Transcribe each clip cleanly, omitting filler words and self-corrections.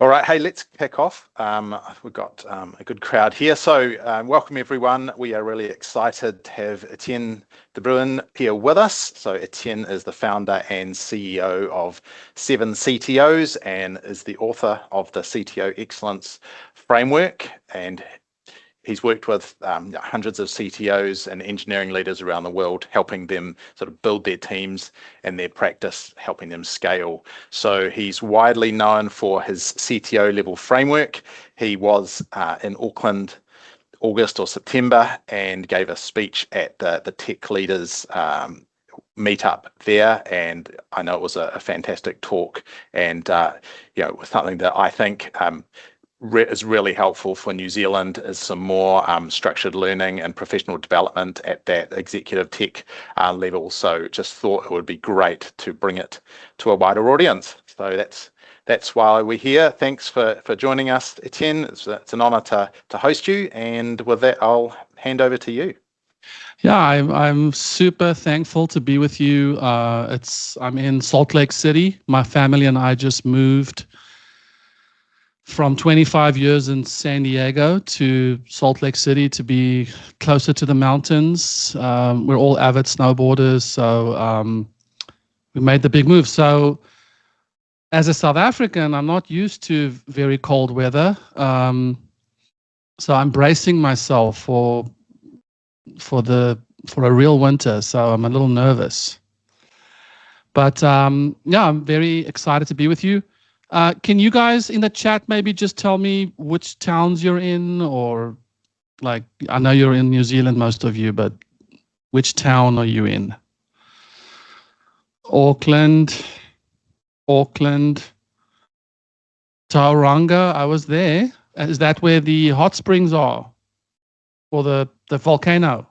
All right, hey, let's kick off. We've got a good crowd here. So welcome everyone. We are really excited to have Etienne de Bruin here with us. So Etienne is the founder and CEO of 7 CTOs and is the author of the CTO Excellence framework. And he's worked with hundreds of CTOs and engineering leaders around the world, helping them sort of build their teams and their practice, helping them scale. So he's widely known for his CTO Level Framework. He was in Auckland, August or September, and gave a speech at the Tech Leaders meetup there. And I know it was a fantastic talk, and something that I think is really helpful for New Zealand is some more structured learning and professional development at that executive tech level. So just thought it would be great to bring it to a wider audience. So that's why we're here. Thanks for joining us, Etienne. It's an honor to host you. And with that, I'll hand over to you. Yeah, I'm super thankful to be with you. I'm in Salt Lake City. My family and I just moved from 25 years in San Diego to Salt Lake City to be closer to the mountains. We're all avid snowboarders, so we made the big move. So as a South African, I'm not used to very cold weather. So I'm bracing myself for a real winter. So I'm a little nervous. But I'm very excited to be with you. Can you guys in the chat maybe just tell me which towns you're in, or I know you're in New Zealand, most of you, but which town are you in? Auckland, Tauranga, I was there. Is that where the hot springs are? Or the volcano?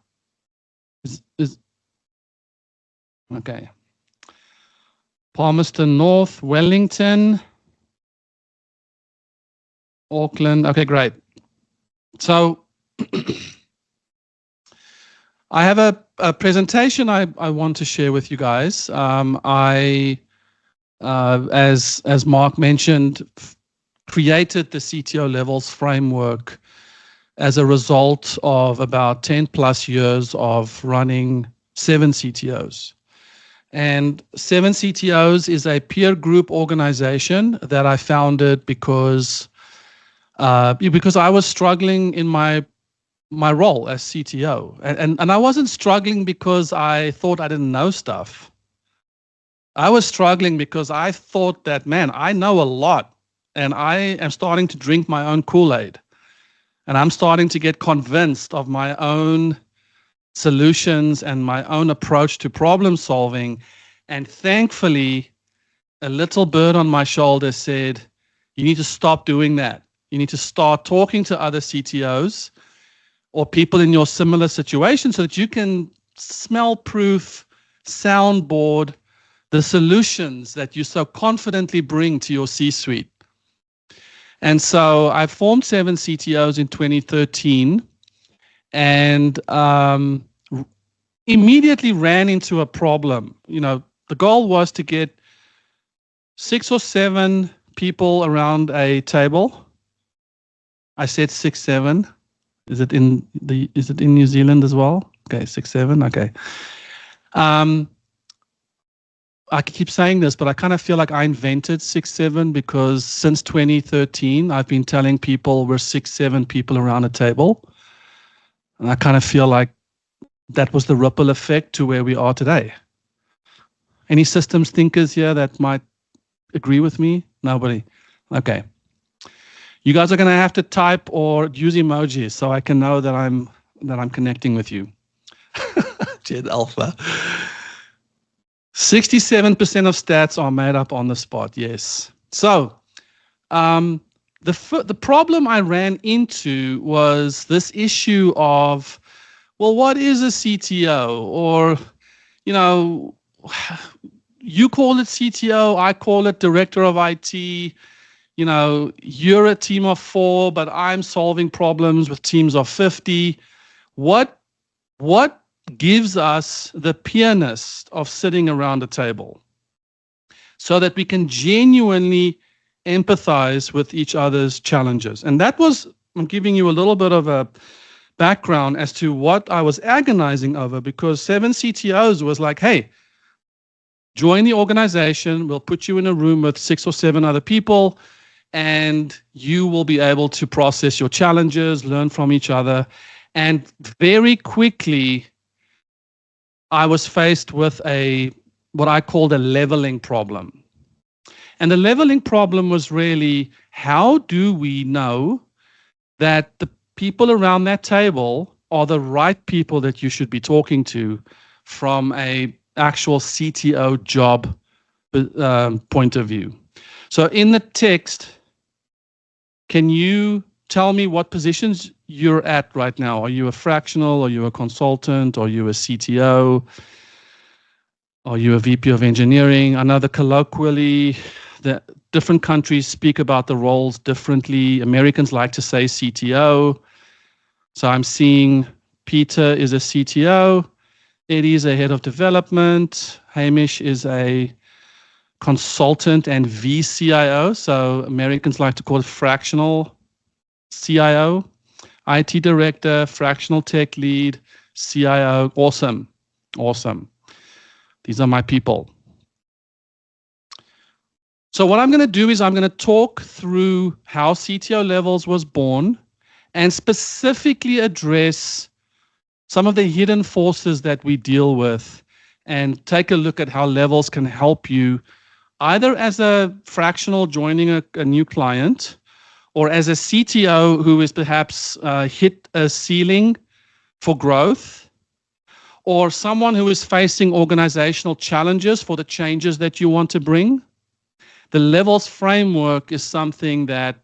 Okay. Palmerston North, Wellington, Auckland. Okay, great. So I have a presentation I want to share with you guys. As Mark mentioned, created the CTO Levels Framework as a result of about 10 plus years of running 7 CTOs. And 7 CTOs is a peer group organization that I founded because I was struggling in my role as CTO. And I wasn't struggling because I thought I didn't know stuff. I was struggling because I thought that, man, I know a lot, and I am starting to drink my own Kool-Aid. And I'm starting to get convinced of my own solutions and my own approach to problem solving. And thankfully, a little bird on my shoulder said, you need to stop doing that. You need to start talking to other CTOs or people in your similar situation so that you can smell-proof, soundboard the solutions that you so confidently bring to your C-suite. And so I formed 7 CTOs in 2013 and immediately ran into a problem. The goal was to get 6 or 7 people around a table. I said 6, 7. Is it in New Zealand as well? Okay, 6, 7. Okay. I keep saying this, but I kind of feel like I invented 6, 7 because since 2013, I've been telling people we're 6, 7 people around a table. And I kind of feel like that was the ripple effect to where we are today. Any systems thinkers here that might agree with me? Nobody? Okay. You guys are going to have to type or use emojis so I can know that I'm connecting with you. Jet Alpha. 67% of stats are made up on the spot. Yes. So the problem I ran into was this issue of, well, what is a CTO? Or, you call it CTO, I call it director of IT. You're a team of 4, but I'm solving problems with teams of 50. What gives us the peerness of sitting around a table so that we can genuinely empathize with each other's challenges. And that was, I'm giving you a little bit of a background as to what I was agonizing over, because 7 CTOs was like, hey, join the organization, we'll put you in a room with 6 or 7 other people, and you will be able to process your challenges, learn from each other. And very quickly, I was faced with what I called a leveling problem. And the leveling problem was really, how do we know that the people around that table are the right people that you should be talking to from a actual CTO job point of view? So in the text, can you tell me what positions you're at right now? Are you a fractional? Are you a consultant? Are you a CTO? Are you a VP of engineering? I know that colloquially, the different countries speak about the roles differently. Americans like to say CTO. So I'm seeing Peter is a CTO. Eddie is a head of development. Hamish is a consultant and VCIO. So Americans like to call it fractional CIO. IT director, fractional tech lead, CIO. Awesome. These are my people. So what I'm going to do is I'm going to talk through how CTO Levels was born and specifically address some of the hidden forces that we deal with and take a look at how Levels can help you either as a fractional joining a new client, or as a CTO who is perhaps hit a ceiling for growth, or someone who is facing organizational challenges for the changes that you want to bring. The Levels framework is something that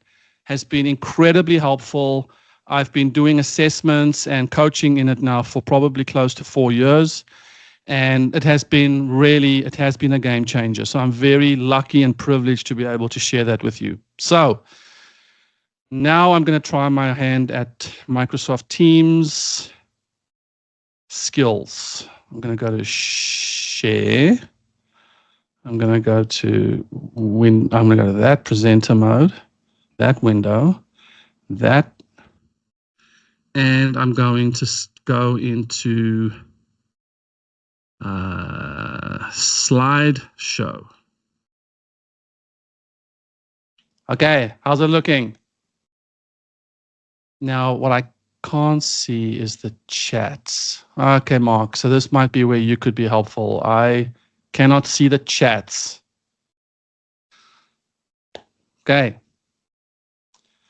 has been incredibly helpful. I've been doing assessments and coaching in it now for probably close to 4 years. And it has been a game changer. So I'm very lucky and privileged to be able to share that with you. So now I'm going to try my hand at Microsoft Teams skills. I'm going to go to share. I'm going to go to that presenter mode, that window, that, and I'm going to go into slideshow. Okay, how's it looking? Now, what I can't see is the chats. Okay, Mark, so this might be where you could be helpful. I cannot see the chats. Okay.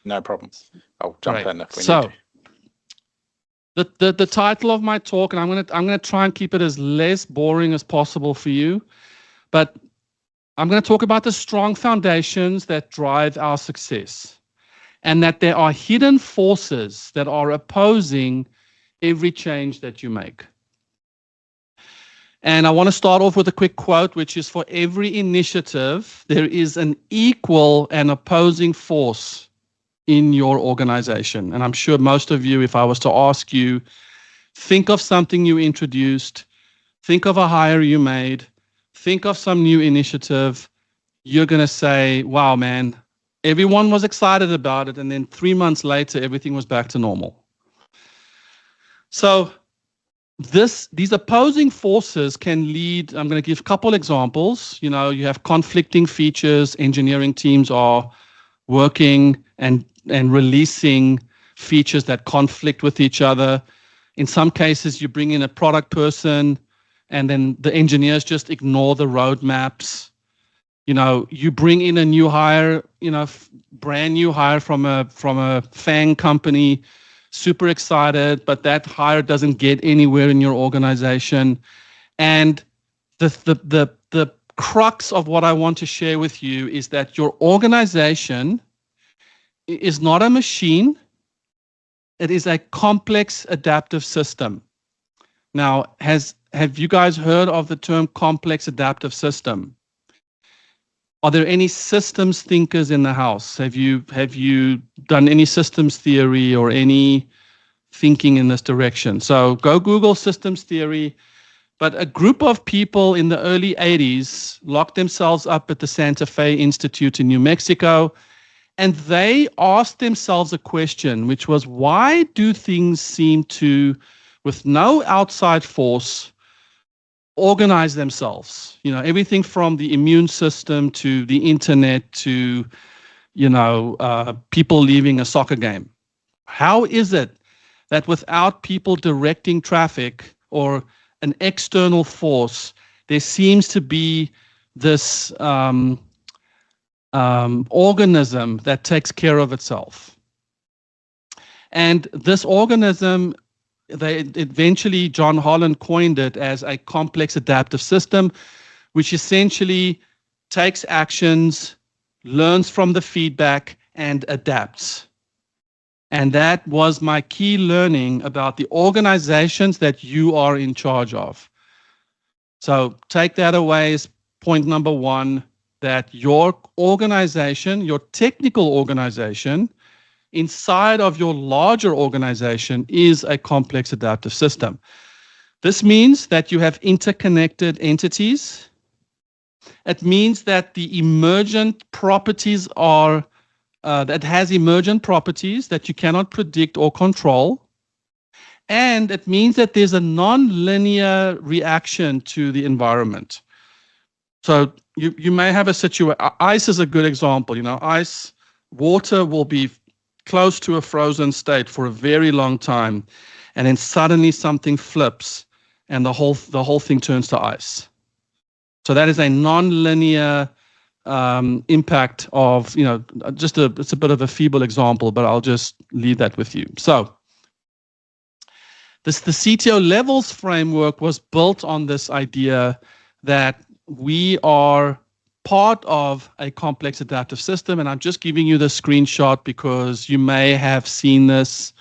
No problem. I'll jump in if we need to. The title of my talk, and I'm gonna try and keep it as less boring as possible for you, but I'm going to talk about the strong foundations that drive our success, and that there are hidden forces that are opposing every change that you make. And I want to start off with a quick quote, which is, for every initiative, there is an equal and opposing force in your organization. And I'm sure most of you, if I was to ask you, think of something you introduced, think of a hire you made, think of some new initiative, you're going to say, wow, man, everyone was excited about it. And then 3 months later, everything was back to normal. So these opposing forces can lead, I'm going to give a couple examples. You know, you have conflicting features. Engineering teams are working and releasing features that conflict with each other. In some cases, you bring in a product person and then the engineers just ignore the roadmaps. You know, you bring in a new hire, you know, brand new hire from a FANG company, super excited, but that hire doesn't get anywhere in your organization. And the crux of what I want to share with you is that your organization is not a machine. It is a complex adaptive system. Now, have you guys heard of the term complex adaptive system? Are there any systems thinkers in the house? Have you done any systems theory or any thinking in this direction? So go Google systems theory. But a group of people in the early 80s locked themselves up at the Santa Fe Institute in New Mexico, and they asked themselves a question, which was, why do things seem to, with no outside force, organize themselves? You know, everything from the immune system to the internet to, people leaving a soccer game. How is it that without people directing traffic or an external force, there seems to be this organism that takes care of itself? And this organism, John Holland coined it as a complex adaptive system, which essentially takes actions, learns from the feedback, and adapts. And that was my key learning about the organizations that you are in charge of. So take that away as point number one, that your organization, your technical organization, inside of your larger organization is a complex adaptive system. This means that you have interconnected entities. It means that the emergent properties that has emergent properties that you cannot predict or control. And it means that there's a non-linear reaction to the environment. So you may have a situation, ice is a good example. Water will be close to a frozen state for a very long time, and then suddenly something flips and the whole thing turns to ice. So that is a non-linear impact of, it's a bit of a feeble example, but I'll just leave that with you. So the CTO Levels Framework was built on this idea that we are part of a complex adaptive system, and I'm just giving you the screenshot because you may have seen this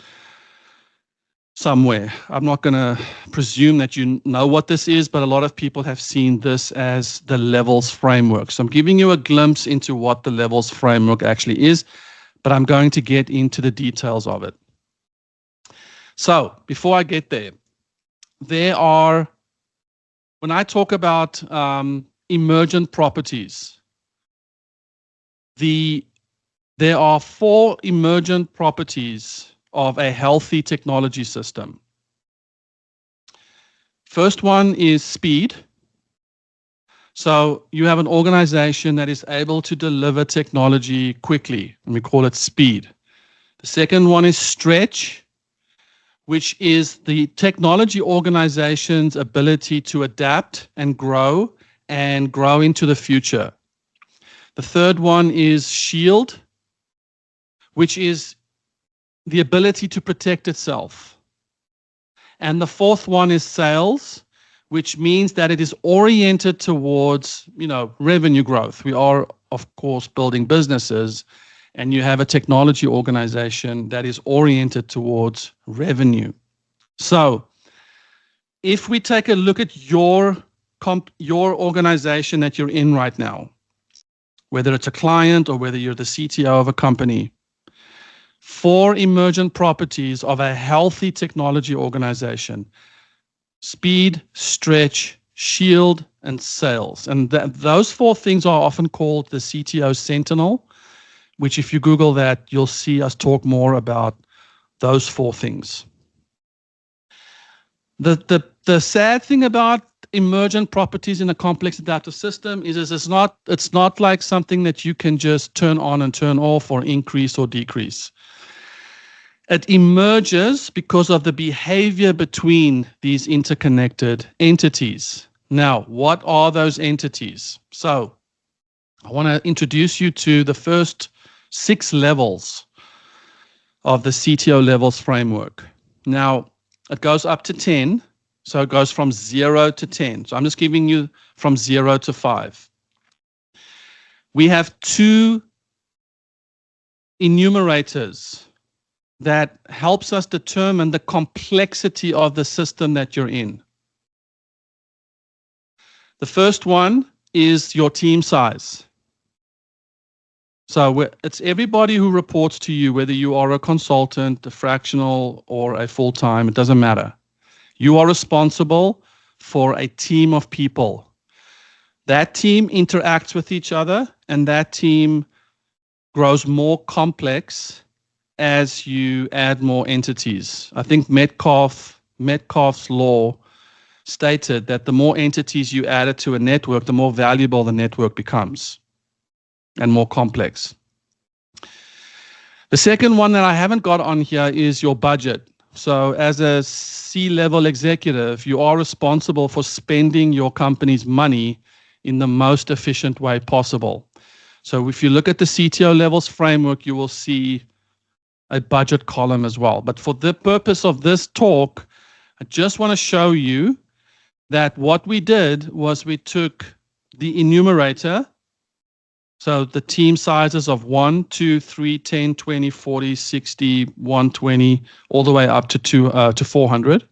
somewhere. I'm not going to presume that you know what this is, but a lot of people have seen this as the Levels Framework. So I'm giving you a glimpse into what the Levels Framework actually is, but I'm going to get into the details of it. So before I get there, when I talk about emergent properties, there are 4 emergent properties of a healthy technology system. First one is speed. So you have an organization that is able to deliver technology quickly, and we call it speed. The second one is stretch, which is the technology organization's ability to adapt and grow into the future. The third one is shield, which is the ability to protect itself. And the fourth one is sales, which means that it is oriented towards, revenue growth. We are, of course, building businesses, and you have a technology organization that is oriented towards revenue. So if we take a look at your organization that you're in right now, whether it's a client or whether you're the CTO of a company, 4 emergent properties of a healthy technology organization: speed, stretch, shield, and sales. And those 4 things are often called the CTO Sentinel, which if you Google that, you'll see us talk more about those 4 things. The sad thing about emergent properties in a complex adaptive system is it's not like something that you can just turn on and turn off or increase or decrease. It emerges because of the behavior between these interconnected entities. Now, what are those entities? So I want to introduce you to the first 6 levels of the CTO Levels Framework. Now, it goes up to 10, so it goes from 0 to 10. So I'm just giving you from 0 to 5. We have 2 enumerators that helps us determine the complexity of the system that you're in. The first one is your team size. So it's everybody who reports to you, whether you are a consultant, a fractional, or a full-time, it doesn't matter. You are responsible for a team of people. That team interacts with each other, and that team grows more complex as you add more entities. I think Metcalfe's law stated that the more entities you added to a network, the more valuable the network becomes and more complex. The second one that I haven't got on here is your budget. So as a C-level executive, you are responsible for spending your company's money in the most efficient way possible. So if you look at the CTO Levels Framework, you will see a budget column as well. But for the purpose of this talk, I just want to show you that what we did was we took the enumerator, so the team sizes of 1, 2, 3, 10, 20, 40, 60, 120, all the way up to 400.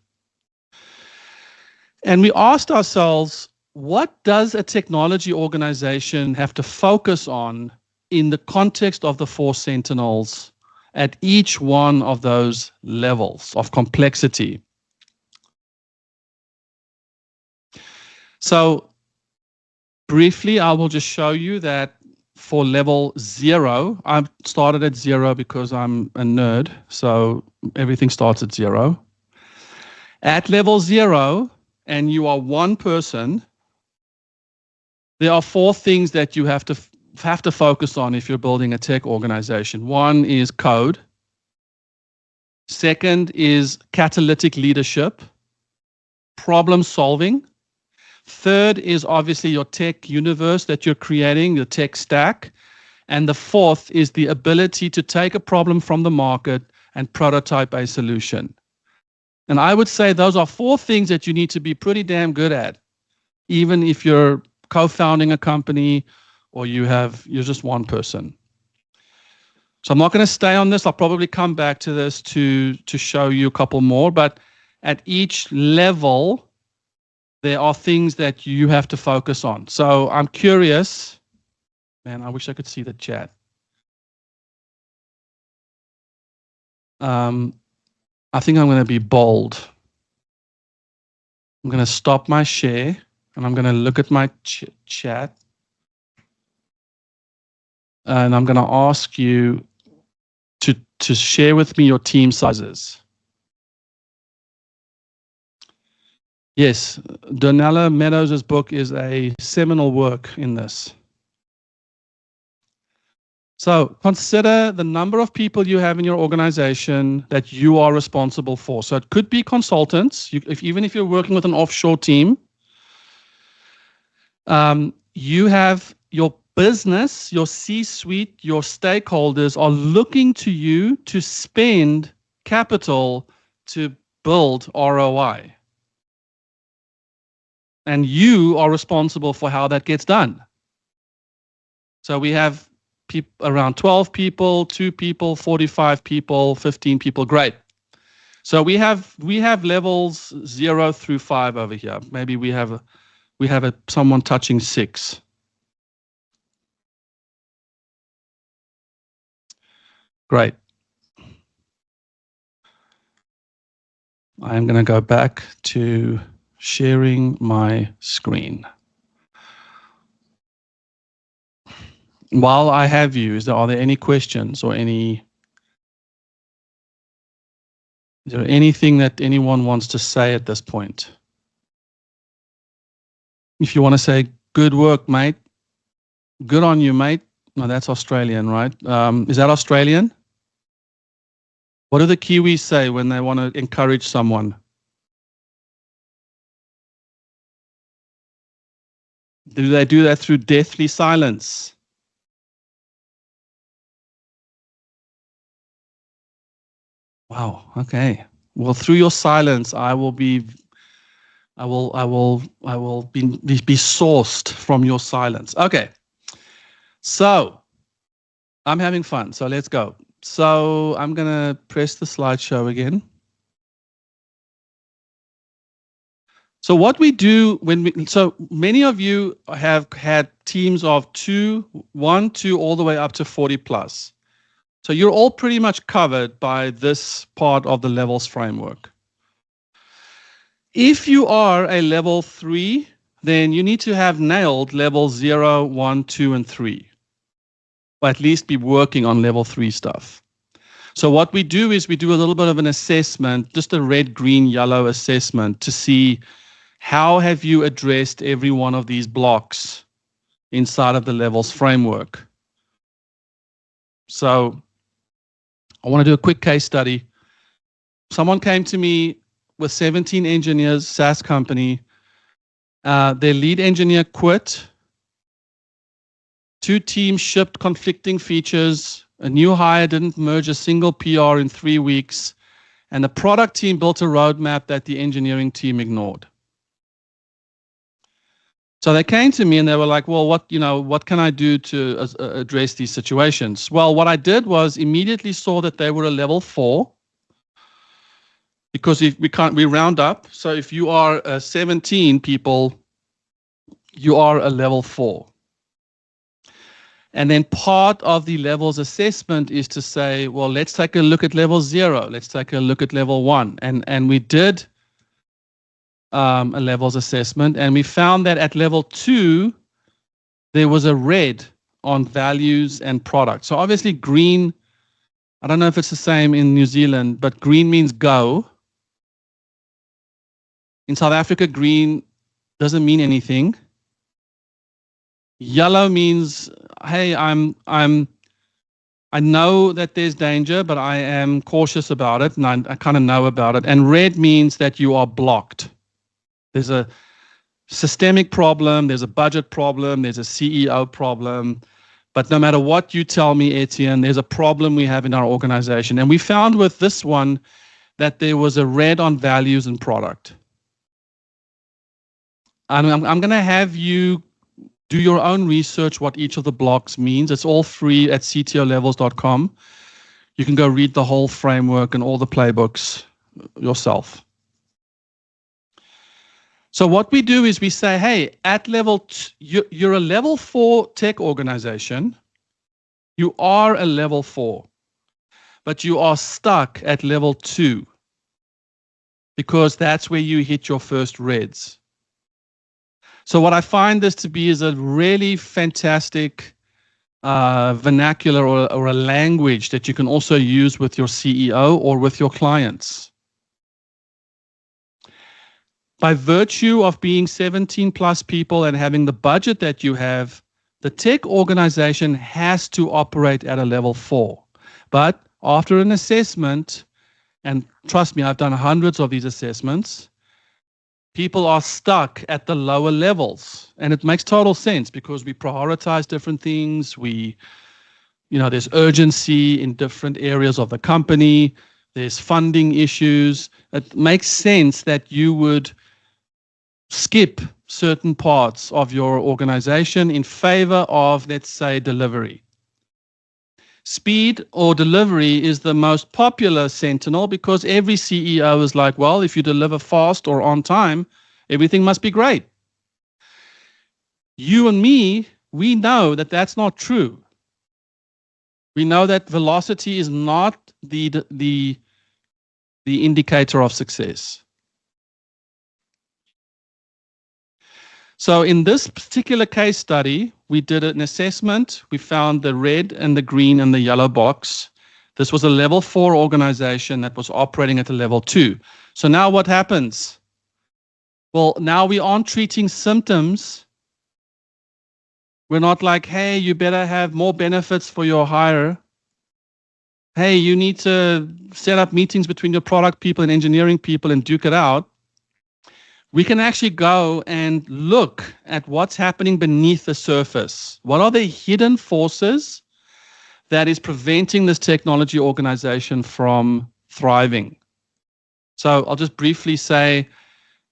And we asked ourselves, what does a technology organization have to focus on in the context of the 4 sentinels at each one of those levels of complexity? So briefly, I will just show you that for level 0, I started at 0 because I'm a nerd, so everything starts at 0. At level 0, and you are one person, there are 4 things that you have to focus on if you're building a tech organization. One is code. Second is catalytic leadership, problem solving. Third is obviously your tech universe that you're creating, your tech stack. And the fourth is the ability to take a problem from the market and prototype a solution. And I would say those are 4 things that you need to be pretty damn good at, even if you're co-founding a company or you're just one person. So I'm not going to stay on this. I'll probably come back to this to show you a couple more. But at each level, there are things that you have to focus on. So I'm curious. Man, I wish I could see the chat. I think I'm going to be bold. I'm going to stop my share and I'm going to look at my chat. And I'm going to ask you to share with me your team sizes. Yes, Donella Meadows' book is a seminal work in this. So consider the number of people you have in your organization that you are responsible for. So it could be consultants, even if you're working with an offshore team. You have your business, your C-suite, your stakeholders are looking to you to spend capital to build ROI. And you are responsible for how that gets done. So we have around 12 people, 2 people, 45 people, 15 people. Great. So we have levels 0 through 5 over here. Maybe we have someone touching 6. Great. I'm going to go back to sharing my screen. While I have you, are there any questions or is there anything that anyone wants to say at this point? If you want to say, good work, mate. Good on you, mate. No, that's Australian, right? Is that Australian? What do the Kiwis say when they want to encourage someone? Do they do that through deathly silence? Wow. Okay. Well, through your silence, I will be sourced from your silence. Okay. So I'm having fun. So let's go. So I'm going to press the slideshow again. So what we do so many of you have had teams of 1, 2, all the way up to 40 plus. So you're all pretty much covered by this part of the levels framework. If you are a level 3, then you need to have nailed level 0, 1, 2, and 3. Or at least be working on level 3 stuff. So what we do is we do a little bit of an assessment, just a red, green, yellow assessment to see how have you addressed every one of these blocks inside of the levels framework. So I want to do a quick case study. Someone came to me with 17 engineers, SaaS company. Their lead engineer quit. 2 teams shipped conflicting features. A new hire didn't merge a single PR in 3 weeks. And the product team built a roadmap that the engineering team ignored. So they came to me and they were like, well, what can I do to address these situations? Well, what I did was immediately saw that they were a level 4. Because if we round up. So if you are 17 people, you are a level 4. And then part of the levels assessment is to say, well, let's take a look at level 0. Let's take a look at level 1. And we did a levels assessment, and we found that at level 2, there was a red on values and product. So obviously green, I don't know if it's the same in New Zealand, but green means go. In South Africa, green doesn't mean anything. Yellow means, hey, I know that there's danger, but I am cautious about it, and I kind of know about it. And red means that you are blocked. There's a systemic problem, there's a budget problem, there's a CEO problem. But no matter what you tell me, Etienne, there's a problem we have in our organization. And we found with this one that there was a red on values and product. And I'm going to have you do your own research what each of the blocks means. It's all free at ctolevels.com. You can go read the whole framework and all the playbooks yourself. So what we do is we say, hey, at level, you're a level 4 tech organization. You are a level 4, but you are stuck at level 2 because that's where you hit your first reds. So what I find this to be is a really fantastic vernacular or a language that you can also use with your CEO or with your clients. By virtue of being 17 plus people and having the budget that you have, the tech organization has to operate at a level 4. But after an assessment, and trust me, I've done hundreds of these assessments, people are stuck at the lower levels. And it makes total sense because we prioritize different things. There's urgency in different areas of the company. There's funding issues. It makes sense that you would skip certain parts of your organization in favor of, let's say, delivery. Speed or delivery is the most popular sentinel because every CEO is like, well, if you deliver fast or on time, everything must be great. You and me, we know that that's not true. We know that velocity is not the indicator of success. So in this particular case study, we did an assessment. We found the red and the green and the yellow box. This was a level 4 organization that was operating at a level 2. So now what happens? Well, now we aren't treating symptoms. We're not like, hey, you better have more benefits for your hire. Hey, you need to set up meetings between your product people and engineering people and duke it out. We can actually go and look at what's happening beneath the surface. What are the hidden forces that is preventing this technology organization from thriving? So I'll just briefly say,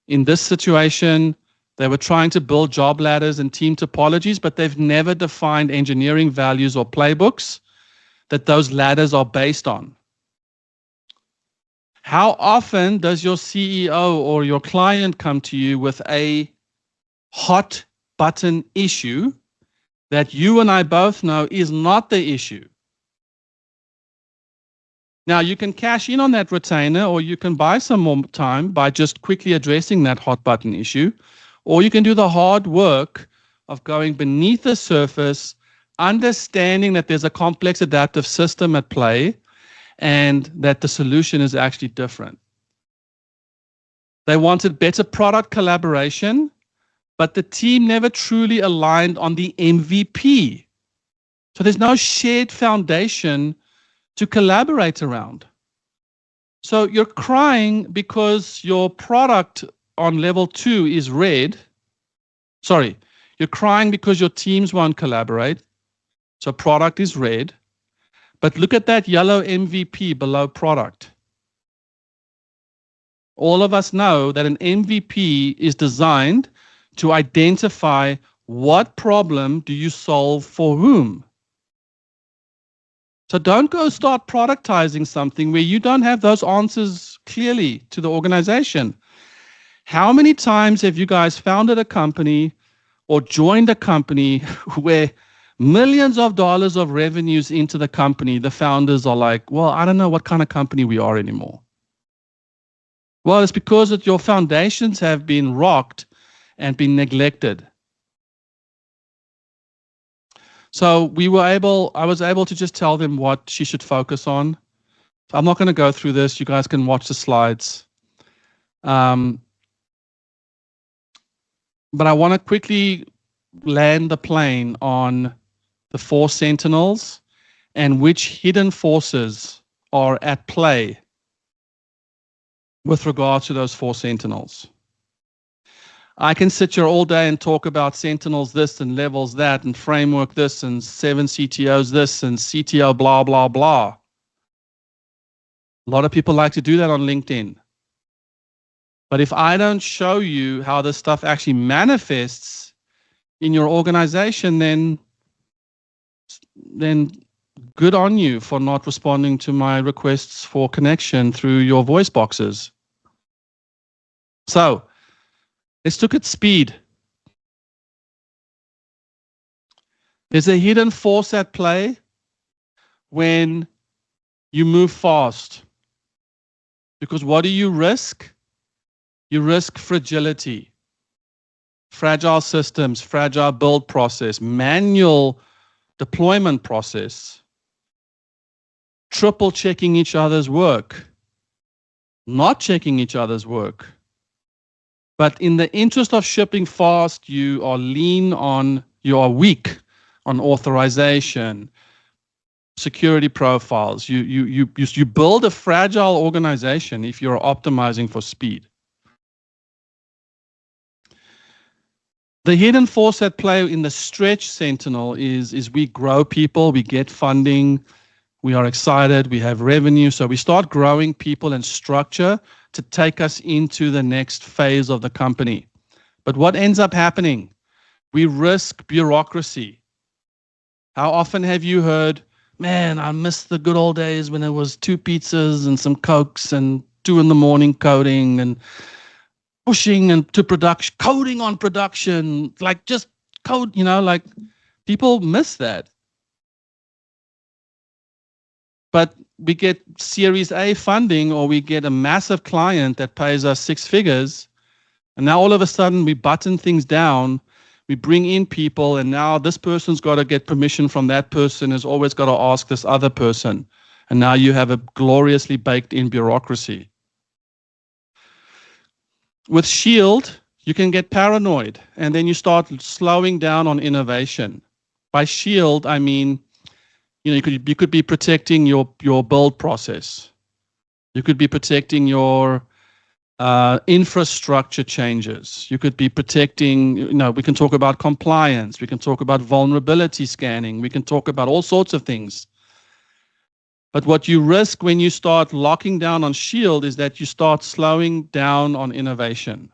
in this situation, they were trying to build job ladders and team topologies, but they've never defined engineering values or playbooks that those ladders are based on. How often does your CEO or your client come to you with a hot button issue that you and I both know is not the issue? Now, you can cash in on that retainer, or you can buy some more time by just quickly addressing that hot button issue, or you can do the hard work of going beneath the surface, understanding that there's a complex adaptive system at play and that the solution is actually different. They wanted better product collaboration, but the team never truly aligned on the MVP. So there's no shared foundation to collaborate around. So you're crying because your product on level 2 is red. Sorry, you're crying because your teams won't collaborate. So product is red. But look at that yellow MVP below product. All of us know that an MVP is designed to identify what problem do you solve for whom. So don't go start productizing something where you don't have those answers clearly to the organization. How many times have you guys founded a company or joined a company where millions of dollars of revenues into the company, the founders are like, well, I don't know what kind of company we are anymore. Well, it's because that your foundations have been rocked and been neglected. So I was able to just tell them what she should focus on. I'm not going to go through this. You guys can watch the slides. But I want to quickly land the plane on the 4 sentinels and which hidden forces are at play with regard to those 4 sentinels. I can sit here all day and talk about sentinels this and levels that and framework this and 7 CTOs this and CTO blah, blah, blah. A lot of people like to do that on LinkedIn. But if I don't show you how this stuff actually manifests in your organization, then good on you for not responding to my requests for connection through your voice boxes. So, let's look at speed. There's a hidden force at play when you move fast. Because what do you risk? You risk fragility. Fragile systems, fragile build process, manual deployment process, triple checking each other's work, not checking each other's work. But in the interest of shipping fast, you are weak on authorization, security profiles. You build a fragile organization if you're optimizing for speed. The hidden force at play in the stretch sentinel is we grow people, we get funding, we are excited, we have revenue, so we start growing people and structure to take us into the next phase of the company. But what ends up happening? We risk bureaucracy. How often have you heard, man, I miss the good old days when it was 2 pizzas and some Cokes and 2 a.m. coding and pushing and to production, coding on production, like just code, like people miss that. But we get Series A funding or we get a massive client that pays us 6 figures. And now all of a sudden we button things down, we bring in people, and now this person's got to get permission from that person, has always got to ask this other person. And now you have a gloriously baked in bureaucracy. With Shield, you can get paranoid and then you start slowing down on innovation. By Shield, I mean, you could be protecting your build process. You could be protecting your infrastructure changes. You could be protecting, we can talk about compliance. We can talk about vulnerability scanning. We can talk about all sorts of things. But what you risk when you start locking down on Shield is that you start slowing down on innovation.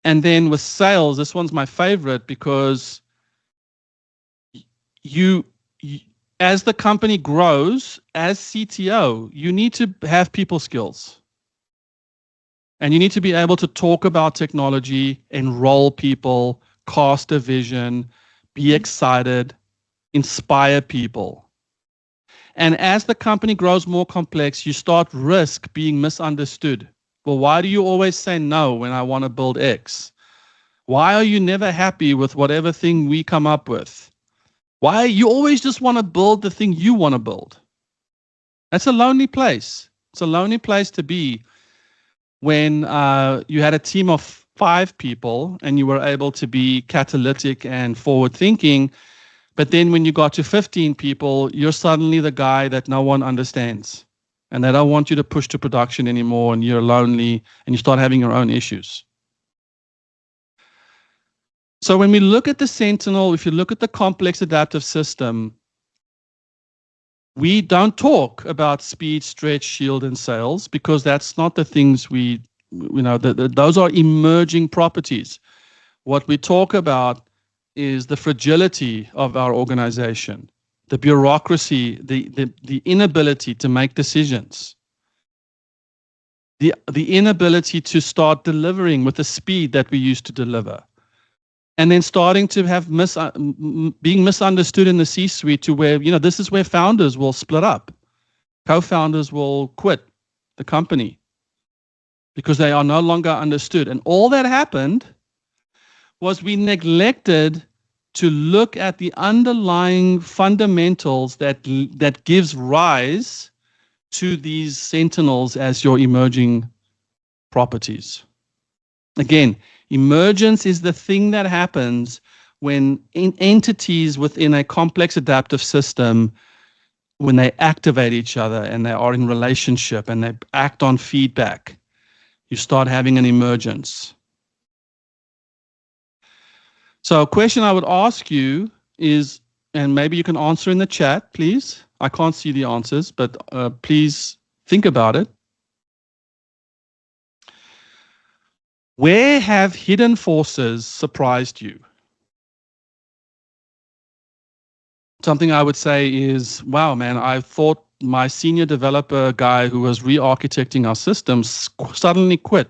And then with sales, this one's my favorite because as the company grows, as CTO, you need to have people skills. And you need to be able to talk about technology, enroll people, cast a vision, be excited, inspire people. And as the company grows more complex, you start risk being misunderstood. Well, why do you always say no when I want to build X? Why are you never happy with whatever thing we come up with? Why you always just want to build the thing you want to build? That's a lonely place. It's a lonely place to be when you had a team of 5 people and you were able to be catalytic and forward thinking. But then when you got to 15 people, you're suddenly the guy that no one understands. And they don't want you to push to production anymore, and you're lonely and you start having your own issues. So when we look at the Sentinel, if you look at the complex adaptive system, we don't talk about speed, stretch, shield, and sales because that's not the things those are emerging properties. What we talk about is the fragility of our organization, the bureaucracy, the inability to make decisions, the inability to start delivering with the speed that we used to deliver. And then starting to have being misunderstood in the C-suite to where, this is where founders will split up. Co-founders will quit the company because they are no longer understood. And all that happened was we neglected to look at the underlying fundamentals that gives rise to these sentinels as your emerging properties. Again, emergence is the thing that happens when entities within a complex adaptive system, when they activate each other and they are in relationship and they act on feedback, you start having an emergence. So a question I would ask you is, and maybe you can answer in the chat, please. I can't see the answers, but please think about it. Where have hidden forces surprised you? Something I would say is, wow, man, I thought my senior developer guy who was re-architecting our systems suddenly quit.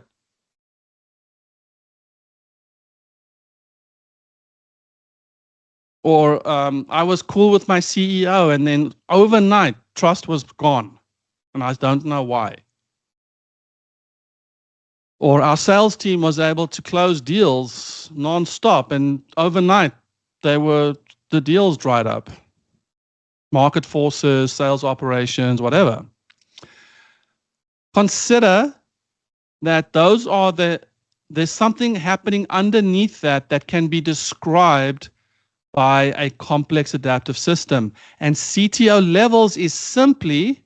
Or I was cool with my CEO and then overnight trust was gone and I don't know why. Or our sales team was able to close deals non-stop and overnight the deals dried up. Market forces, sales operations, whatever. Consider that there's something happening underneath that can be described by a complex adaptive system. And CTO Levels is simply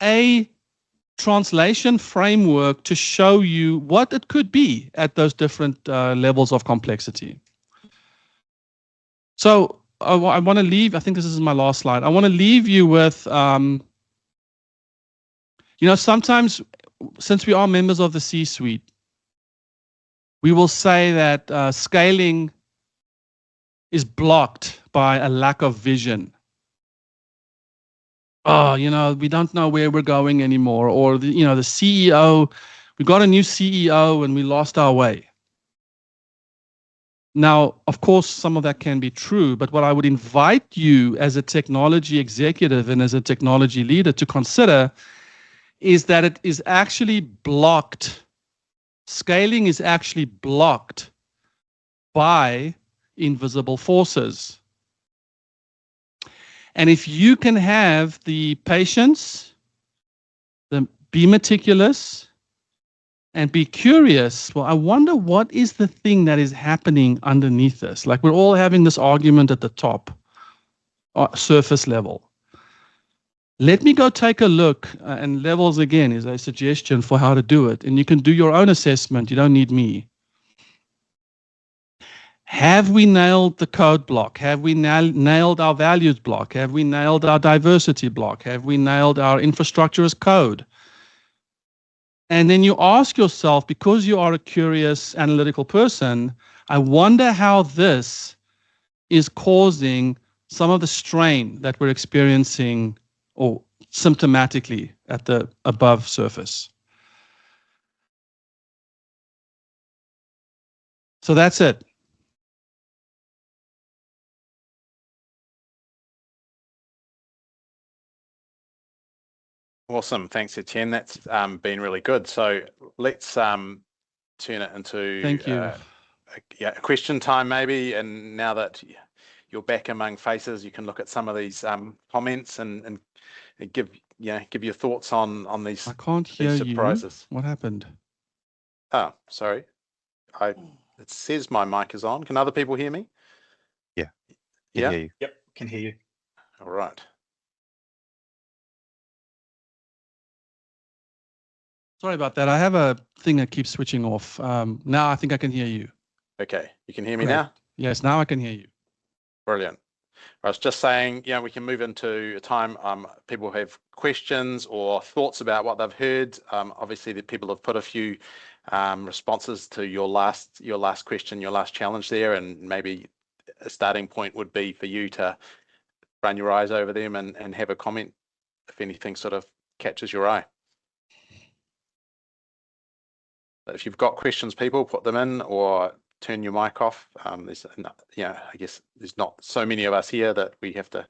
a translation framework to show you what it could be at those different levels of complexity. So I want to leave, I think this is my last slide. I want to leave you with, sometimes since we are members of the C-suite, we will say that scaling is blocked by a lack of vision. Oh, we don't know where we're going anymore. Or, the CEO, we got a new CEO and we lost our way. Now, of course, some of that can be true, but what I would invite you as a technology executive and as a technology leader to consider is that it is actually blocked. Scaling is actually blocked by invisible forces. And if you can have the patience, be meticulous, and be curious, well, I wonder what is the thing that is happening underneath this? Like we're all having this argument at the top, surface level. Let me go take a look, and Levels again is a suggestion for how to do it. And you can do your own assessment. You don't need me. Have we nailed the code block? Have we nailed our values block? Have we nailed our diversity block? Have we nailed our infrastructure as code? And then you ask yourself, because you are a curious analytical person, I wonder how this is causing some of the strain that we're experiencing or symptomatically at the above surface. So that's it. Awesome. Thanks, Etienne. That's been really good. So let's turn it into Thank you. a question time maybe. And now that you're back among faces, you can look at some of these comments and give your thoughts on these. I can't hear surprises. you. What happened? Oh, sorry. It says my mic is on. Can other people hear me? Yeah. Yeah. Hear you. Yep, can hear you. All right. Sorry about that. I have a thing that keeps switching off. Now I think I can hear you. Okay. You can hear me Great. now? Yes, now I can hear you. Brilliant. I was just saying, we can move into a time people have questions or thoughts about what they've heard. Obviously, the people have put a few responses to your last question, your last challenge there, and maybe a starting point would be for you to run your eyes over them and have a comment if anything sort of catches your eye. But if you've got questions, people, put them in or turn your mic off. I guess there's not so many of us here that we have to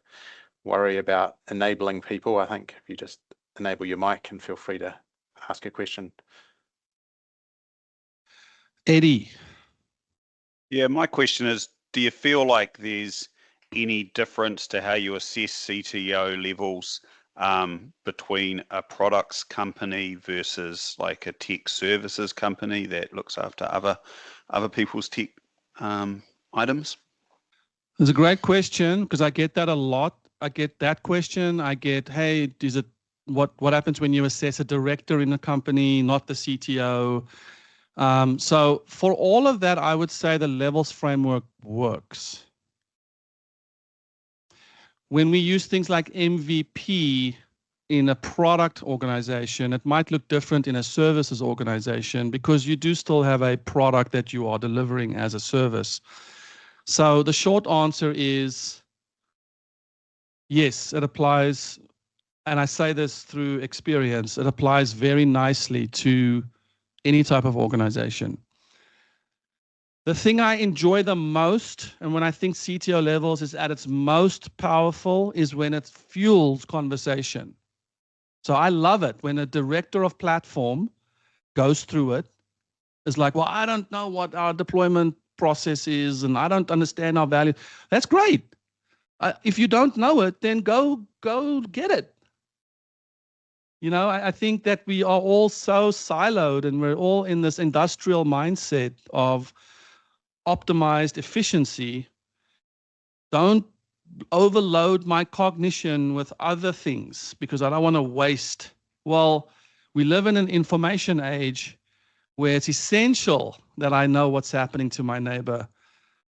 worry about enabling people. I think if you just enable your mic and feel free to ask a question. Eddie. Yeah, my question is, do you feel like there's any difference to how you assess CTO levels between a products company versus like a tech services company that looks after other people's tech items? It's a great question because I get that a lot. I get that question. I get, hey, is it what happens when you assess a director in a company, not the CTO? So for all of that, I would say the levels framework works. When we use things like MVP in a product organization, it might look different in a services organization because you do still have a product that you are delivering as a service. So the short answer is yes, it applies. And I say this through experience. It applies very nicely to any type of organization. The thing I enjoy the most, and when I think CTO levels is at its most powerful, is when it fuels conversation. So I love it when a director of platform goes through it. It's like, well, I don't know what our deployment process is, and I don't understand our value. That's great. If you don't know it, then go get it. I think that we are all so siloed and we're all in this industrial mindset of optimized efficiency. Don't overload my cognition with other things because I don't want to waste. Well, we live in an information age where it's essential that I know what's happening to my neighbor.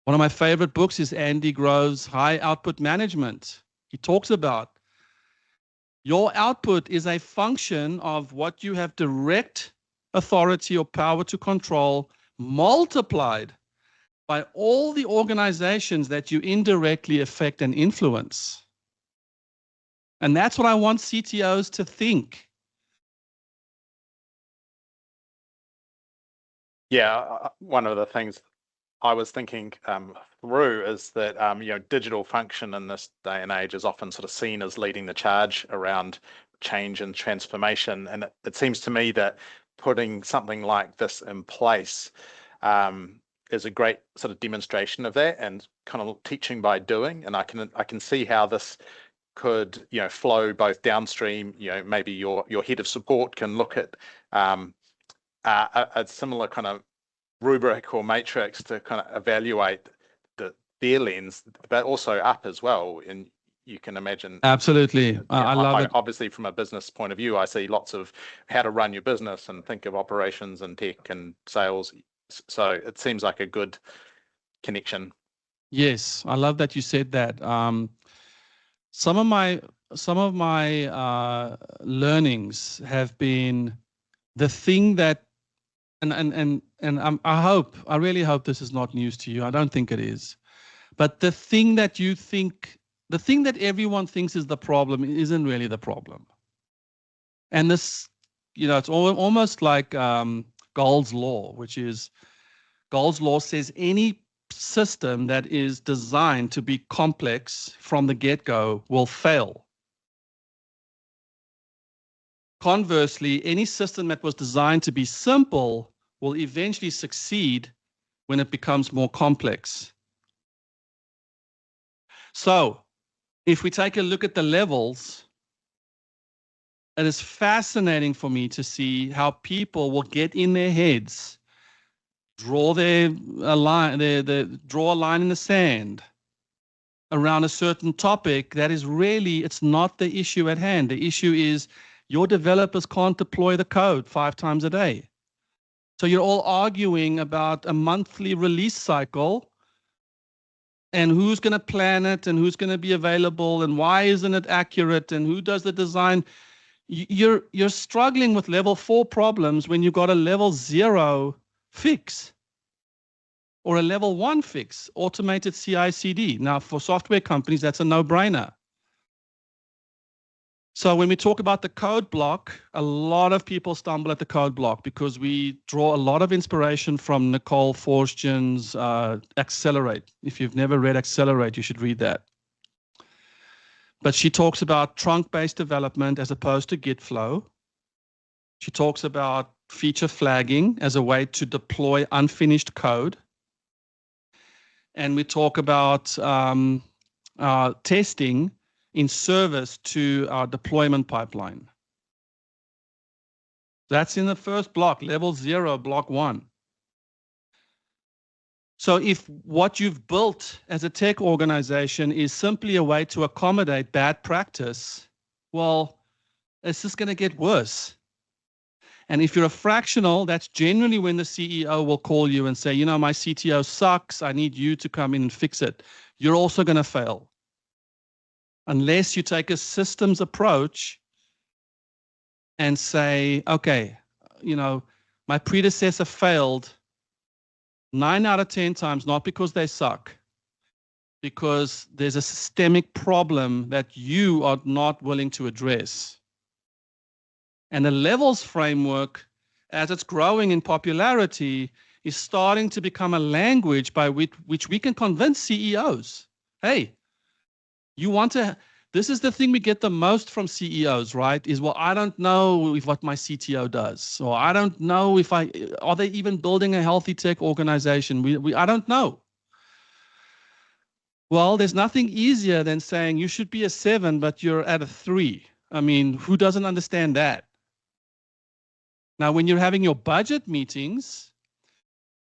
One of my favorite books is Andy Grove's High Output Management. He talks about your output is a function of what you have direct authority or power to control multiplied by all the organizations that you indirectly affect and influence. And that's what I want CTOs to think. Yeah, one of the things I was thinking through is that digital function in this day and age is often sort of seen as leading the charge around change and transformation, and it seems to me that putting something like this in place is a great sort of demonstration of that and kind of teaching by doing. And I can see how this could flow both downstream. Maybe your head of support can look at a similar kind of rubric or matrix to kind of evaluate their lens, but also up as well. And you can imagine. Absolutely. I love it. Obviously, from a business point of view, I see lots of how to run your business and think of operations and tech and sales. So it seems like a good connection. Yes, I love that you said that. Some of my learnings have been the thing that, and I really hope this is not news to you. I don't think it is, but the thing that everyone thinks is the problem isn't really the problem. And this, it's almost like Gall's law, which is Gall's law says any system that is designed to be complex from the get-go will fail. conversely, any system that was designed to be simple will eventually succeed when it becomes more complex. So if we take a look at the levels, it is fascinating for me to see how people will get in their heads, draw draw a line in the sand around a certain topic that is really, it's not the issue at hand. The issue is your developers can't deploy the code 5 times a day. So you're all arguing about a monthly release cycle and who's going to plan it and who's going to be available and why isn't it accurate and who does the design. You're struggling with level 4 problems when you've got a level 0 fix or a level 1 fix, automated CI/CD. Now, for software companies, that's a no-brainer. So when we talk about the code block, a lot of people stumble at the code block because we draw a lot of inspiration from Nicole Forstchen's Accelerate. If you've never read Accelerate, you should read that. But she talks about trunk-based development as opposed to Git flow. She talks about feature flagging as a way to deploy unfinished code. And we talk about testing in service to our deployment pipeline. That's in the first block, level 0, block 1. So if what you've built as a tech organization is simply a way to accommodate bad practice, well, it's just going to get worse. And if you're a fractional, that's generally when the CEO will call you and say, you know, my CTO sucks. I need you to come in and fix it. You're also going to fail. Unless you take a systems approach and say, okay, you know, my predecessor failed 9 out of 10 times, not because they suck, because there's a systemic problem that you are not willing to address. And the levels framework, as it's growing in popularity, is starting to become a language by which we can convince CEOs, hey, you want to, this is the thing we get the most from CEOs, right? Is, well, I don't know if what my CTO does, or I don't know if are they even building a healthy tech organization? I don't know. Well, there's nothing easier than saying you should be a 7, but you're at a 3. I mean, who doesn't understand that? Now, when you're having your budget meetings,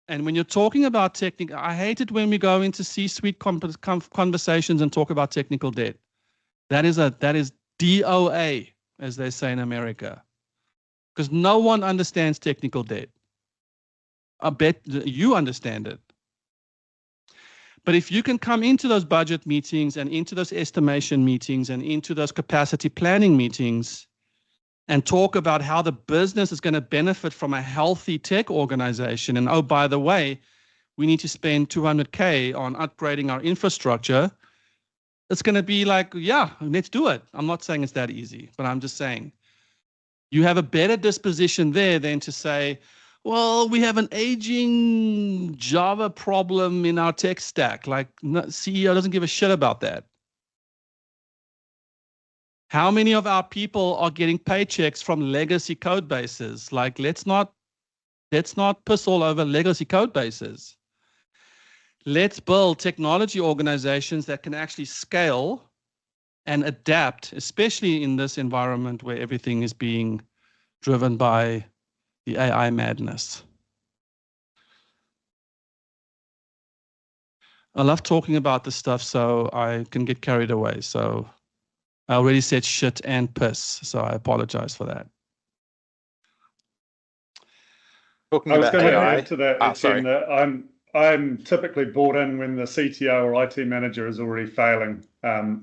and when you're talking about technical, I hate it when we go into C-suite conversations and talk about technical debt. That is DOA, as they say in America, because no one understands technical debt. I bet you understand it. But if you can come into those budget meetings and into those estimation meetings and into those capacity planning meetings and talk about how the business is going to benefit from a healthy tech organization. And oh, by the way, we need to spend $200K on upgrading our infrastructure. It's going to be like, yeah, let's do it. I'm not saying it's that easy, but I'm just saying you have a better disposition there than to say, well, we have an aging Java problem in our tech stack. Like, no, CEO doesn't give a shit about that. How many of our people are getting paychecks from legacy code bases? Like, let's not piss all over legacy code bases. Let's build technology organizations that can actually scale and adapt, especially in this environment where everything is being driven by the AI madness. I love talking about this stuff, so I can get carried away. So I already said shit and piss, so I apologize for that. Talking I was about going to AI. add to that, Etienne, that I'm typically brought in when the CTO or IT manager is already failing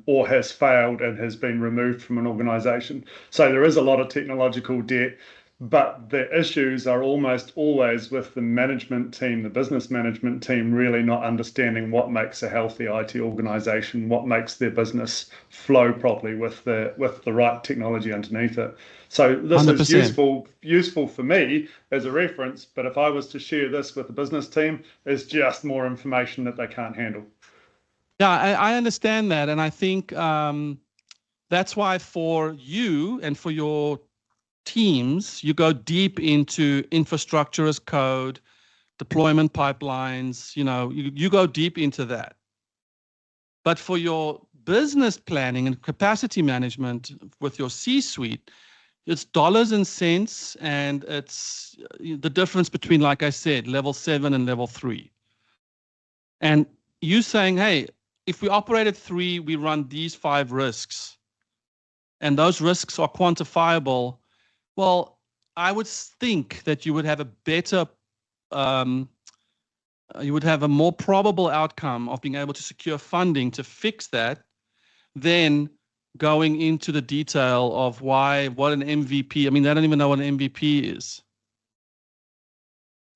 or has failed and has been removed from an organization. So there is a lot of technological debt, but the issues are almost always with the management team, the business management team, really not understanding what makes a healthy IT organization, what makes their business flow properly with the right technology underneath it. So this 100%. Is useful for me as a reference, but if I was to share this with the business team, it's just more information that they can't handle. Yeah, I understand that. And I think that's why for you and for your teams, you go deep into infrastructure as code, deployment pipelines, you go deep into that. But for your business planning and capacity management with your C-suite, it's dollars and cents, and it's the difference between, like I said, level 7 and level 3. And you saying, hey, if we operate at 3, we run these 5 risks, and those risks are quantifiable. Well, I would think that you would have a better, you would have a more probable outcome of being able to secure funding to fix that than going into the detail of what an MVP. I mean, they don't even know what an MVP is.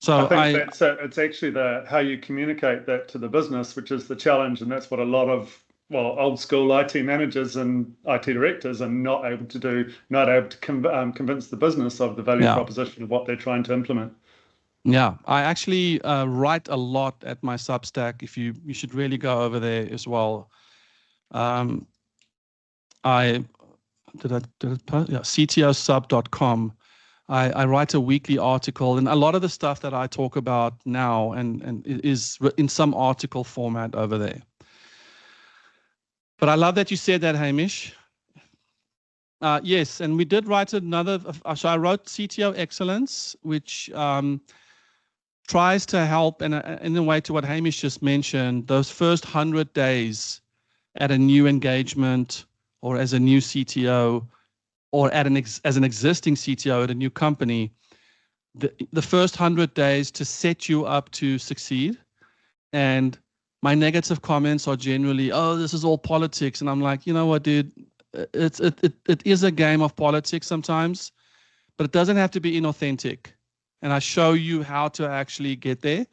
So I think it's actually how you communicate that to the business, which is the challenge, and that's what a lot of old school IT managers and IT directors are not able to do, not able to convince the business of the value proposition of what they're trying to implement. Yeah, I actually write a lot at my Substack. If you should really go over there as well. CTOsub.com. I write a weekly article, and a lot of the stuff that I talk about now and is in some article format over there. But I love that you said that, Hamish. Yes, and we did write another. So I wrote CTO Excellence, which tries to help, and in a way to what Hamish just mentioned, those first 100 days at a new engagement or as a new CTO or as an existing CTO at a new company, the first 100 days to set you up to succeed. And my negative comments are generally, oh, this is all politics. And I'm like, you know what, dude, it is a game of politics sometimes, but it doesn't have to be inauthentic. And I show you how to actually get there.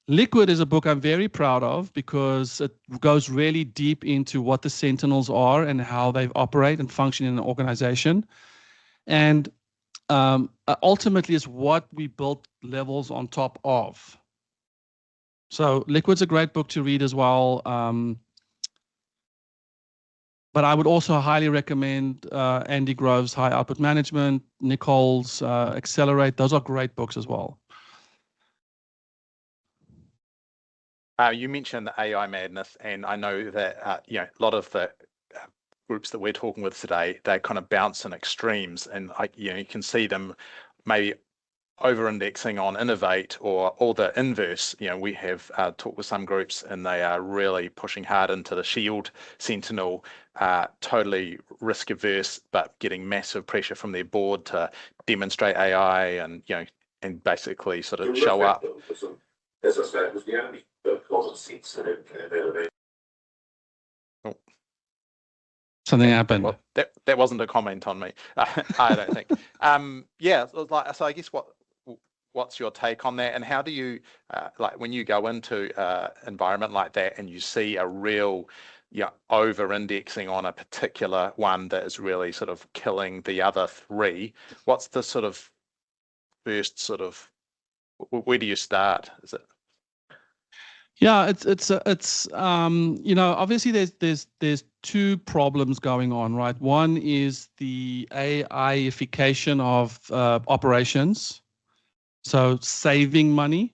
Liquid is a book I'm very proud of because it goes really deep into what the Sentinels are and how they operate and function in an organization. And ultimately is what we built Levels on top of. So Liquid's a great book to read as well. But I would also highly recommend Andy Grove's High Output Management, Nicole's Accelerate. Those are great books as well. You mentioned the AI madness, and I know that a lot of the groups that we're talking with today, they kind of bounce in extremes, and you can see them maybe over-indexing on innovate or the inverse. We have talked with some groups, and they are really pushing hard into the shield Sentinel, totally risk averse, but getting massive pressure from their board to demonstrate AI and and basically sort of show up. As I said, was the only closet seats in availability. Something happened. Well, that wasn't a comment on me. I don't think. So I guess what's your take on that, and how do you when you go into an environment like that and you see a real over-indexing on a particular one that is really sort of killing the other 3? What's the sort of first where do you start? Is it? Yeah, it's obviously there's 2 problems going on, right? One is the AI-ification of operations, so saving money,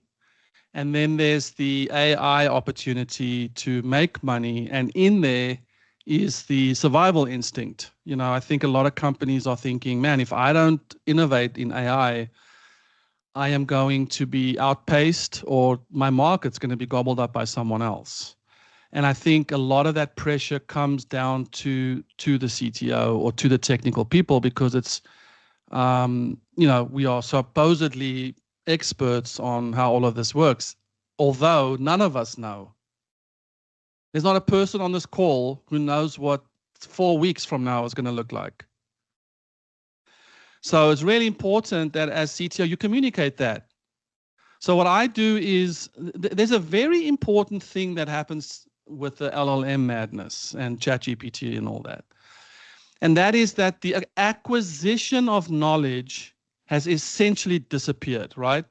and then there's the AI opportunity to make money, and in there is the survival instinct. I think a lot of companies are thinking, man, if I don't innovate in AI, I am going to be outpaced, or my market's going to be gobbled up by someone else. And I think a lot of that pressure comes down to the CTO or to the technical people, because it's, we are supposedly experts on how all of this works, although none of us know. There's not a person on this call who knows what 4 weeks from now is going to look like. So it's really important that as CTO, you communicate that. So what I do is, there's a very important thing that happens with the LLM madness and ChatGPT and all that. And that is that the acquisition of knowledge has essentially disappeared, right?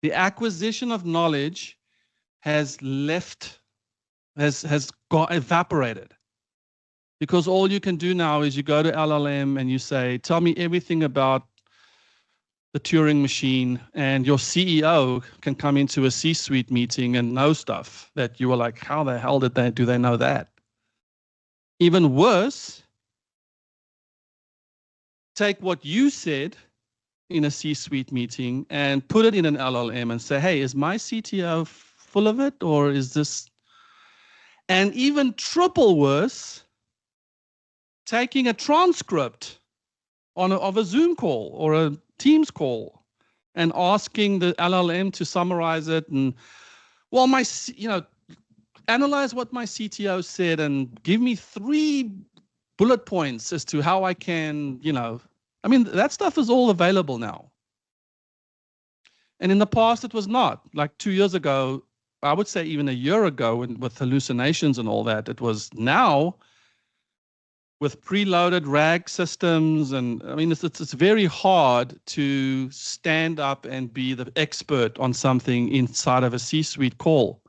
The acquisition of knowledge has got evaporated. Because all you can do now is you go to LLM and you say, tell me everything about the Turing machine, and your CEO can come into a C-suite meeting and know stuff that you were like, how the hell do they know that? Even worse, take what you said in a C-suite meeting and put it in an LLM and say, hey, is my CTO full of it, or is this? And even triple worse, taking a transcript of a Zoom call or a Teams call and asking the LLM to summarize it and, well, analyze what my CTO said and give me 3 bullet points as to how I can, that stuff is all available now. And in the past, it was not. Like 2 years ago, I would say even a year ago, with hallucinations and all that, it was. Now, with preloaded RAG systems, and it's very hard to stand up and be the expert on something inside of a C-suite call.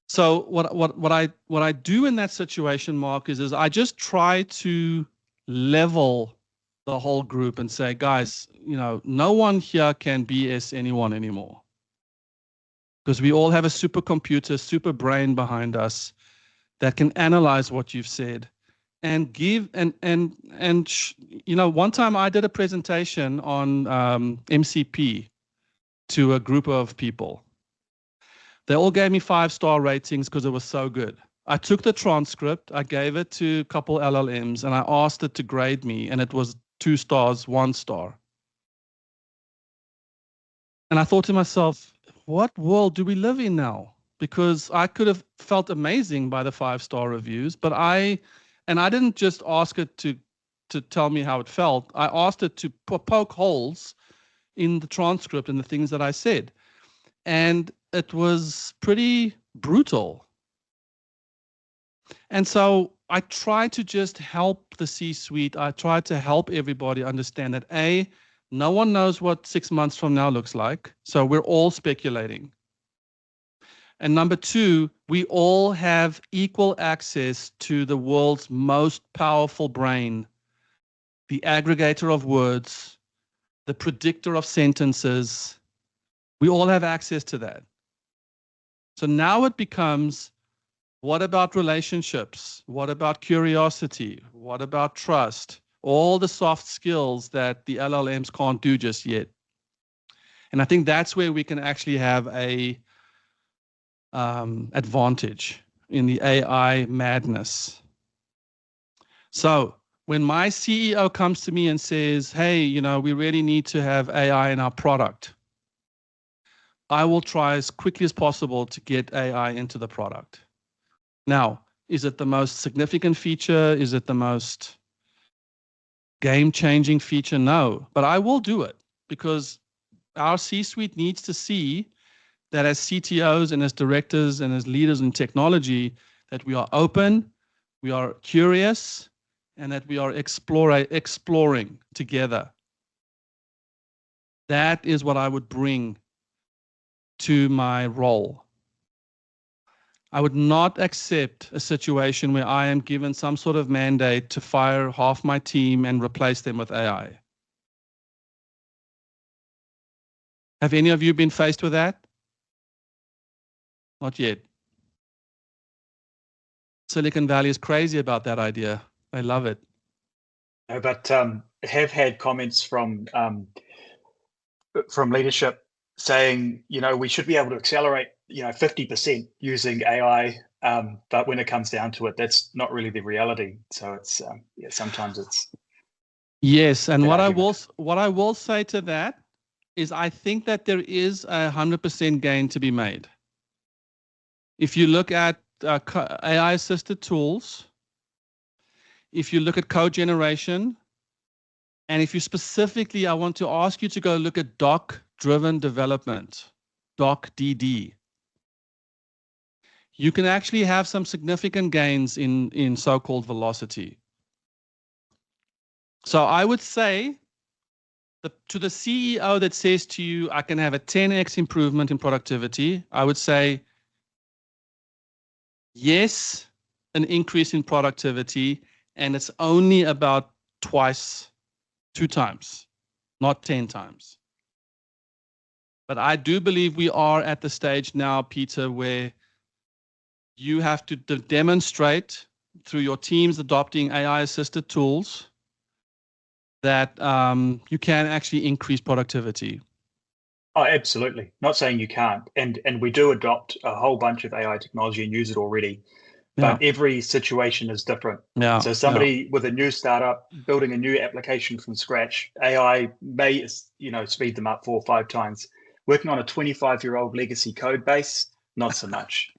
So what I do in that situation, Mark, is I just try to level the whole group and say, guys, no one here can BS anyone anymore, because we all have a supercomputer, super brain behind us that can analyze what you've said. And give one time I did a presentation on MCP to a group of people. They all gave me 5-star ratings because it was so good. I took the transcript, I gave it to a couple LLMs, and I asked it to grade me, and it was 2 stars, 1 star. And I thought to myself, what world do we live in now? Because I could have felt amazing by the 5-star reviews, but I didn't just ask it to tell me how it felt. I asked it to poke holes in the transcript and the things that I said. And it was pretty brutal. And so I try to just help the C-suite. I try to help everybody understand that, A, no one knows what 6 months from now looks like. So we're all speculating. And number 2, we all have equal access to the world's most powerful brain, the aggregator of words, the predictor of sentences. We all have access to that. So now it becomes, what about relationships? What about curiosity? What about trust? All the soft skills that the LLMs can't do just yet. And I think that's where we can actually have a advantage in the AI madness. So when my CEO comes to me and says, hey, we really need to have AI in our product, I will try as quickly as possible to get AI into the product. Now, is it the most significant feature? Is it the most game-changing feature? No, but I will do it, because our C-suite needs to see that as CTOs and as directors and as leaders in technology, that we are open, we are curious, and that we are exploring together. That is what I would bring to my role. I would not accept a situation where I am given some sort of mandate to fire half my team and replace them with AI. Have any of you been faced with that? Not yet. Silicon Valley is crazy about that idea. They love it. No, but have had comments from leadership saying, we should be able to accelerate, 50% using AI. But when it comes down to it, that's not really the reality. So it's sometimes it's. Yes, and what I will say to that is, I think that there is 100% gain to be made. If you look at AI-assisted tools, if you look at code generation, and if you specifically, I want to ask you to go look at doc-driven development, DocDD. You can actually have some significant gains in so-called velocity. So I would say to the CEO that says to you, I can have a 10x improvement in productivity, I would say, yes, an increase in productivity, and it's only about 2 times, not 10 times. But I do believe we are at the stage now, Peter, where you have to demonstrate through your teams adopting AI-assisted tools that you can actually increase productivity. Oh, absolutely. Not saying you can't. And we do adopt a whole bunch of AI technology and use it already. But every situation is different. Yeah. So somebody with a new startup building a new application from scratch, AI may, speed them up 4 or 5 times. Working on a 25-year-old legacy code base, not so much,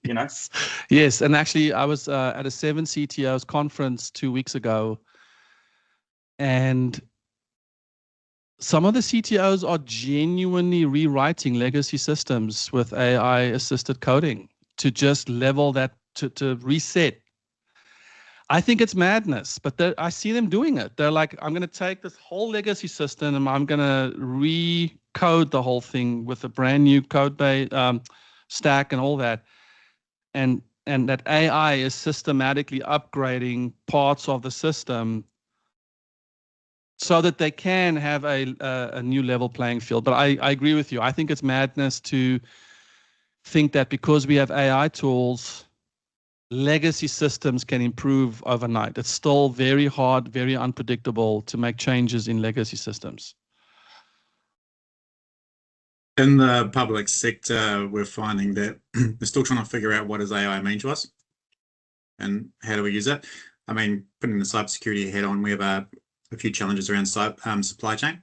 Yes, and actually I was at a 7 CTOs conference 2 weeks ago, and some of the CTOs are genuinely rewriting legacy systems with AI-assisted coding to just level that, to reset. I think it's madness, but I see them doing it. They're like, I'm going to take this whole legacy system and I'm going to recode the whole thing with a brand new code base stack and all that. And that AI is systematically upgrading parts of the system so that they can have a new level playing field. But I agree with you. I think it's madness to think that because we have AI tools, legacy systems can improve overnight. It's still very hard, very unpredictable to make changes in legacy systems. In the public sector, we're finding that we're still trying to figure out what does AI mean to us and how do we use it. I mean, putting the cybersecurity hat on, we have a few challenges around supply chain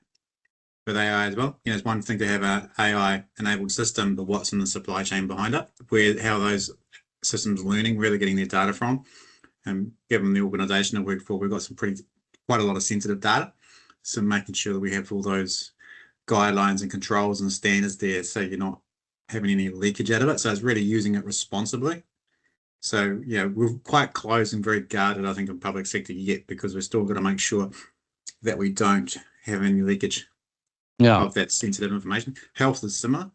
with AI as well. It's one thing to have an AI-enabled system, but what's in the supply chain behind it? How those systems learning, where they're getting their data from. And given the organisation I work for, we've got quite a lot of sensitive data. So making sure that we have all those guidelines and controls and standards there, so you're not having any leakage out of it. So it's really using it responsibly. So yeah, we're quite close and very guarded, I think, in public sector yet, because we're still got to make sure that we don't have any leakage of that sensitive information. Health is similar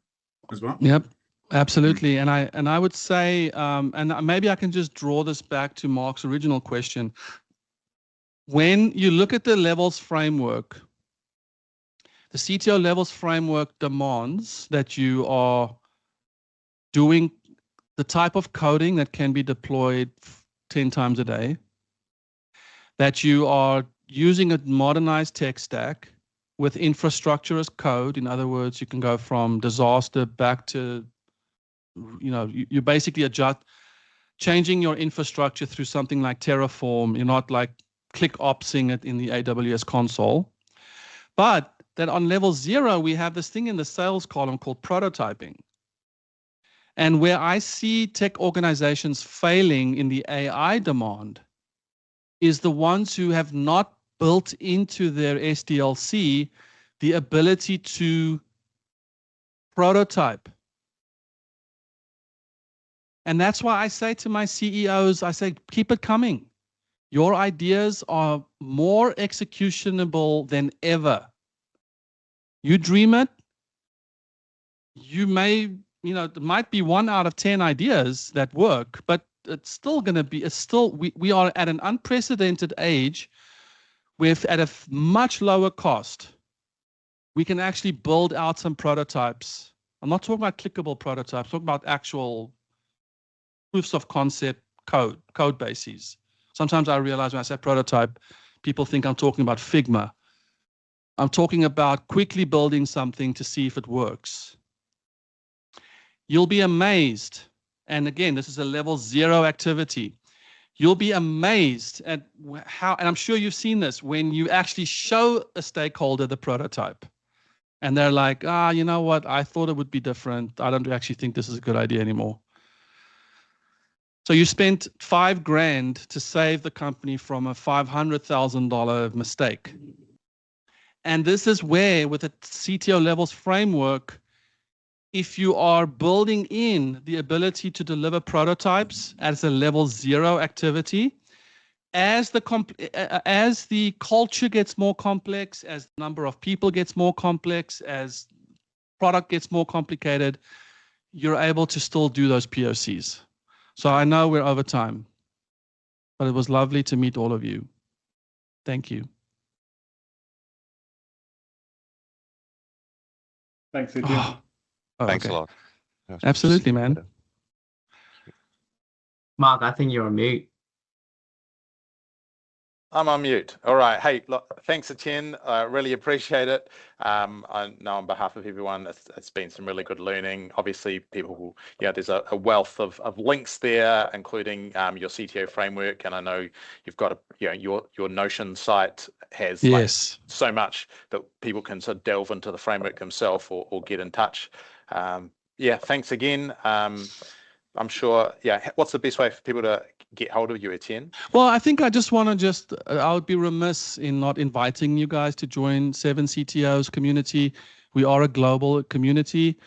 as well. Yep, absolutely. And I would say, and maybe I can just draw this back to Mark's original question. When you look at the levels framework, the CTO levels framework demands that you are doing the type of coding that can be deployed 10 times a day, that you are using a modernized tech stack with infrastructure as code. In other words, you can go from disaster back to, you basically changing your infrastructure through something like Terraform. You're not like click opsing it in the AWS console. But that on level 0, we have this thing in the sales column called prototyping. And where I see tech organizations failing in the AI demand is the ones who have not built into their SDLC the ability to prototype. And that's why I say to my CEOs, I say, keep it coming. Your ideas are more executionable than ever. You dream it, you may, there might be 1 out of 10 ideas that work, but it's still going to be, we are at an unprecedented age where at a much lower cost, we can actually build out some prototypes. I'm not talking about clickable prototypes, I'm talking about actual proofs of concept code bases. Sometimes I realize when I say prototype, people think I'm talking about Figma. I'm talking about quickly building something to see if it works. You'll be amazed, and again, this is a level 0 activity. You'll be amazed at how, and I'm sure you've seen this, when you actually show a stakeholder the prototype, and they're like, you know what, I thought it would be different. I don't actually think this is a good idea anymore. So you spent $5,000 to save the company from a $500,000 mistake. And this is where, with the CTO levels framework, if you are building in the ability to deliver prototypes as a level 0 activity, as the culture gets more complex, as the number of people gets more complex, as product gets more complicated, you're able to still do those POCs. So I know we're over time. but it was lovely to meet all of you. Thank you. Thanks, Etienne. Thanks okay. a lot. Absolutely, man. Mark, I think you're on mute. I'm on mute. All right. Hey, look, thanks, Etienne. I really appreciate it. I know on behalf of everyone, it's been some really good learning. Obviously, people, there's a wealth of links there, including your CTO framework. And I know you've got your Notion site has Yes. so much that people can sort of delve into the framework themselves or get in touch. Thanks again. I'm sure, what's the best way for people to get hold of you, Etienne? Well, I think I just want to I would be remiss in not inviting you guys to join 7 CTOs community. We are a global community,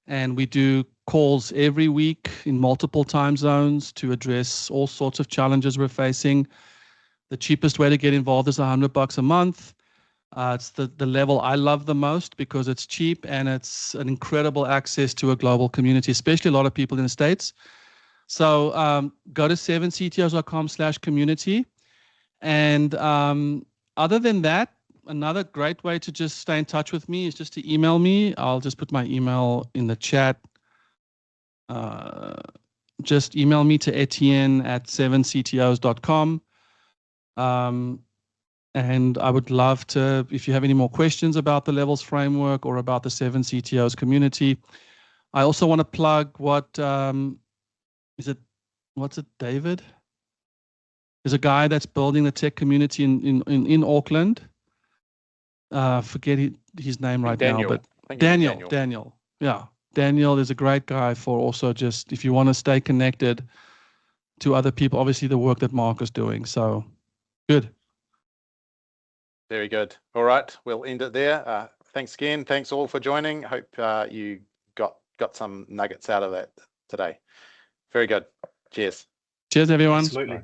and we do calls every week in multiple time zones to address all sorts of challenges we're facing. The cheapest way to get involved is $100 a month. It's the level I love the most because it's cheap and it's an incredible access to a global community, especially a lot of people in the States. So go to 7ctos.com/community. And other than that, another great way to just stay in touch with me is just to email me. I'll just put my email in the chat. Just email me to Etienne@7ctos.com. And I would love to, if you have any more questions about the Levels Framework or about the 7 CTOs community. I also want to plug what's it, David? There's a guy that's building the tech community in Auckland. Forget his name right Daniel. now, but Daniel. Yeah, Daniel is a great guy for also just, if you want to stay connected to other people, obviously the work that Mark is doing. So good. Very good. All right, we'll end it there. Thanks again. Thanks all for joining. Hope you got some nuggets out of that today. Very good. Cheers. Cheers, everyone. Absolutely.